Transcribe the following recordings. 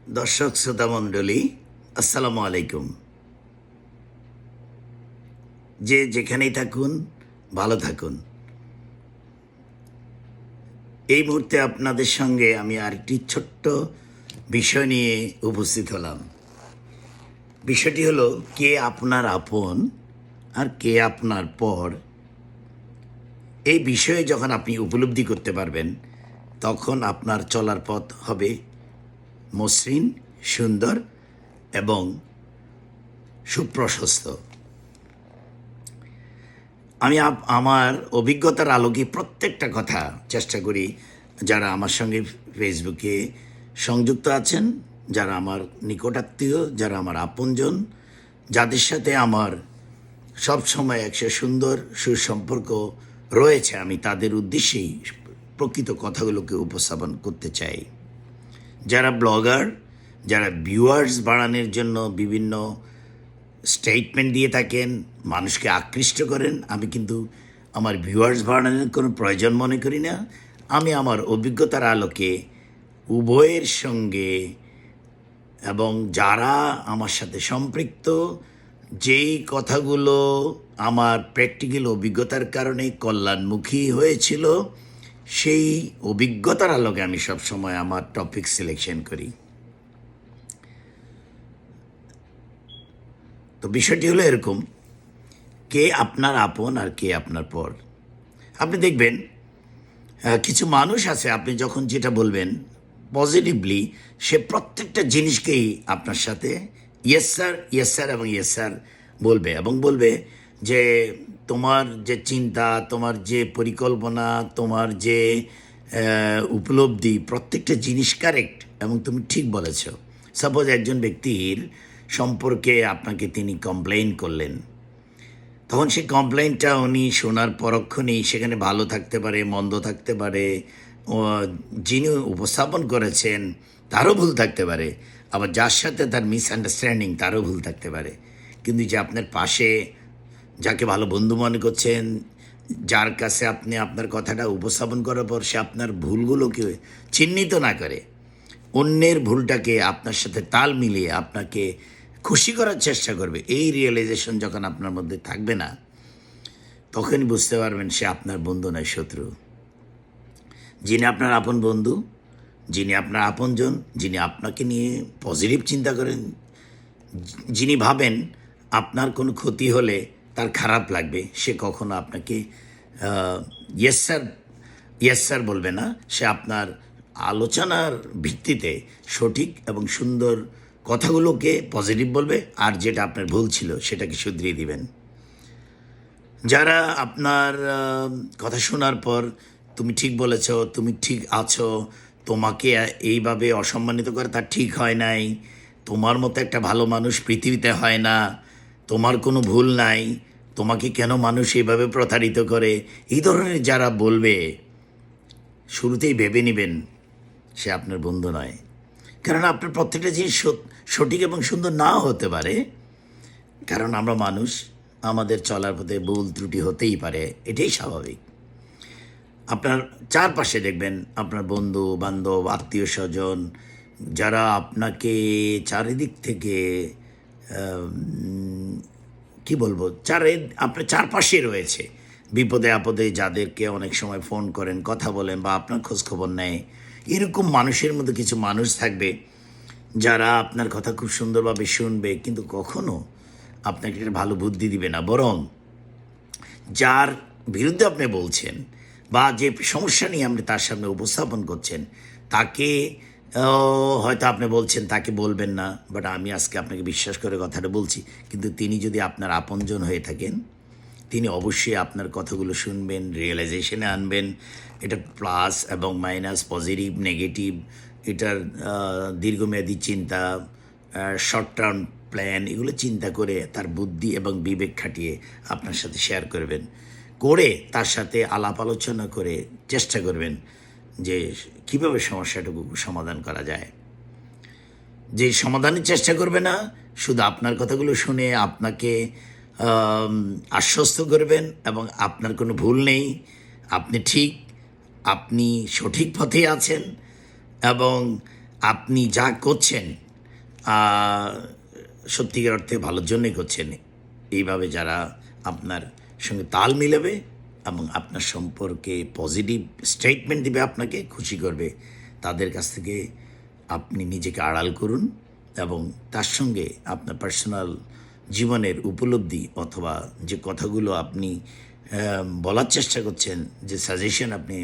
দর্শক শ্রোতা মণ্ডলী, আসসালামু আলাইকুম। যে যেখানেই থাকুন, ভালো থাকুন। এই মুহূর্তে আপনাদের সঙ্গে আমি আরেকটি ছোট্ট বিষয় নিয়ে উপস্থিত হলাম। বিষয়টি হলো, কে আপনার আপন আর কে আপনার পর। এই বিষয়ে যখন আপনি উপলব্ধি করতে পারবেন, তখন আপনার চলার পথ হবে মসৃণ, সুন্দর এবং সুপ্রশস্ত। আমি আমার অভিজ্ঞতার আলোকে প্রত্যেকটা কথা চেষ্টা করি। যারা আমার সঙ্গে ফেসবুকে সংযুক্ত আছেন, যারা আমার নিকটাত্মীয়, যারা আমার আপনজন, যাদের সাথে আমার সবসময় একটা সুন্দর সুসম্পর্ক রয়েছে, আমি তাদের উদ্দেশ্যেই প্রকৃত কথাগুলোকে উপস্থাপন করতে চাই। যারা ব্লগার, যারা ভিউয়ার্স বাড়ানোর জন্য বিভিন্ন স্টেটমেন্ট দিয়ে থাকেন, মানুষকে আকৃষ্ট করেন, আমি কিন্তু আমার ভিউয়ার্স বাড়ানোর কোনো প্রয়োজন মনে করি না। আমি আমার অভিজ্ঞতার আলোকে উভয়ের সঙ্গে এবং যারা আমার সাথে সম্পৃক্ত, যেই কথাগুলো আমার প্র্যাকটিক্যাল অভিজ্ঞতার কারণে কল্যাণমুখী হয়েছিল, সেই অভিজ্ঞতার আলোকে আমি সবসময় আমার টপিক সিলেকশন করি। তো বিষয়টি হলো এরকম, কে আপনার আপন আর কে আপনার পর। আপনি দেখবেন কিছু মানুষ আছে, আপনি যখন যেটা বলবেন পজিটিভলি, সে প্রত্যেকটা জিনিসকেই আপনার সাথে ইয়েস স্যার, ইয়েস স্যার এবং ইয়েস স্যার বলবে, এবং বলবে যে তোমার যে চিন্তা, তোমার যে পরিকল্পনা, তোমার যে উপলব্ধি, প্রত্যেকটা জিনিস কারেক্ট এবং তুমি ঠিক বলেছ। সাপোজ একজন ব্যক্তির সম্পর্কে আপনাকে তিনি কমপ্লেইন করলেন, তখন সেই কমপ্লেইনটা উনি শোনার পরক্ষণেই সেখানে ভালো থাকতে পারে, মন্দ থাকতে পারে, যিনি উপস্থাপন করেছেন তারও ভুল থাকতে পারে, আবার যার সাথে তার মিসআন্ডারস্ট্যান্ডিং তারও ভুল থাকতে পারে। কিন্তু যে আপনার পাশে, যাকে ভালো বন্ধু মনে করছেন, যার কাছে আপনি আপনার কথাটা উপস্থাপন করার পর সে আপনার ভুলগুলোকে চিহ্নিত না করে, অন্যের ভুলটাকে আপনার সাথে তাল মিলিয়ে আপনাকে খুশি করার চেষ্টা করবে, এই রিয়েলাইজেশন যখন আপনার মধ্যে থাকবে না, তখনই বুঝতে পারবেন সে আপনার বন্ধু নয়, শত্রু। যিনি আপনার আপন বন্ধু, যিনি আপনার আপনজন, যিনি আপনাকে নিয়ে পজিটিভ চিন্তা করেন, যিনি ভাবেন আপনার কোনো ক্ষতি হলে তার খারাপ লাগবে, সে কখনো আপনাকে ইয়েস স্যার, ইয়েস স্যার বলবে না। সে আপনার আলোচনার ভিত্তিতে সঠিক এবং সুন্দর কথাগুলোকে পজিটিভ বলবে, আর যেটা আপনার ভুল ছিল সেটাকে শুধরিয়ে দিবেন। যারা আপনার কথা শোনার পর তুমি ঠিক বলেছ, তুমি ঠিক আছো, তোমাকে এইভাবে অসম্মানিত করে তার ঠিক হয় নাই, তোমার মতো একটা ভালো মানুষ পৃথিবীতে হয় না, তোমার কোনো ভুল নাই, তোমাকে কেন মানুষ এইভাবে প্রতারিত করে, এই ধরনের যারা বলবে, শুরুতেই ভেবে নেবেন সে আপনার বন্ধু নয়। কারণ আপনার প্রত্যেকটা জিনিস সঠিক এবং সুন্দর নাও হতে পারে, কারণ আমরা মানুষ, আমাদের চলার পথে ভুল ত্রুটি হতেই পারে, এটাই স্বাভাবিক। আপনার চারপাশে দেখবেন আপনার বন্ধু বান্ধব, আত্মীয় স্বজন, যারা আপনাকে চারিদিক থেকে কি বলবো, আপনার চারপাশে রয়েছে, বিপদে আপদে যাদেরকে অনেক সময় ফোন করেন, কথা বলেন বা আপনার খোঁজখবর নেয়। এরকম মানুষের মধ্যে কিছু মানুষ থাকবে যারা আপনার কথা খুব সুন্দরভাবে শুনবে, কিন্তু কখনো আপনাকে একটা ভালো বুদ্ধি দিবে না, বরং যার বিরুদ্ধে আপনি বলছেন বা যে সমস্যা নিয়ে আপনি তার সামনে উপস্থাপন করছেন, তাকে হয়তো আপনি বলছেন তাকে বলবেন না, বাট আমি আজকে আপনাকে বিশ্বাস করে কথাটা বলছি, কিন্তু তিনি যদি আপনার আপনজন হয়ে থাকেন, তিনি অবশ্যই আপনার কথাগুলো শুনবেন, রিয়েলাইজেশনে আনবেন। এটা প্লাস এবং মাইনাস, পজিটিভ নেগেটিভ, এটার দীর্ঘমেয়াদী চিন্তা, শর্ট টার্ম প্ল্যান, এগুলো চিন্তা করে তার বুদ্ধি এবং বিবেক খাটিয়ে আপনার সাথে শেয়ার করবেন, করে তার সাথে আলাপ আলোচনা করে চেষ্টা করবেন যে কীভাবে সমস্যাটুকু সমাধান করা যায়। যে সমাধানের চেষ্টা করবে না, শুধু আপনার কথাগুলো শুনে আপনাকে আশ্বস্ত করবেন এবং আপনার কোনো ভুল নেই, আপনি ঠিক, আপনি সঠিক পথে আছেন এবং আপনি যা করছেন আহ, সত্যিকার অর্থে ভালোর জন্যই করছেন। এইভাবে যারা আপনার সঙ্গে তাল মিলাবে এবং আপনার সম্পর্কে পজিটিভ স্টেটমেন্ট দিবে, আপনাকে খুশি করবে, তাদের কাছ থেকে আপনি নিজেকে আড়াল করুন এবং তার সঙ্গে আপনার পার্সোনাল জীবনের উপলব্ধি অথবা যে কথাগুলো আপনি বলার চেষ্টা করছেন, যে সাজেশন আপনি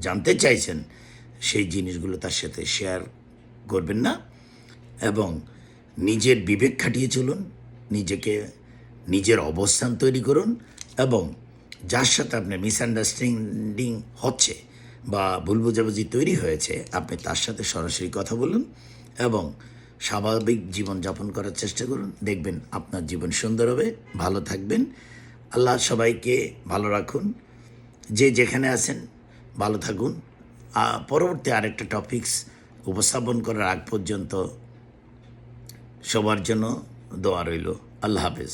জানতে চাইছেন, সেই জিনিসগুলো তার সাথে শেয়ার করবেন না এবং নিজের বিবেক খাটিয়ে চলুন, নিজেকে নিজের অবস্থান তৈরি করুন এবং যার সাথে আপনার মিসআন্ডারস্ট্যান্ডিং হচ্ছে বা ভুল বোঝাবুঝি তৈরি হয়েছে, আপনি তার সাথে সরাসরি কথা বলুন এবং স্বাভাবিক জীবনযাপন করার চেষ্টা করুন। দেখবেন আপনার জীবন সুন্দর হবে, ভালো থাকবেন। আল্লাহ সবাইকে ভালো রাখুন, যে যেখানে আছেন ভালো থাকুন। পরবর্তী আরেকটা টপিকস উপস্থাপন করার আগ পর্যন্ত সবার জন্য দোয়া রইল। আল্লাহ হাফেজ।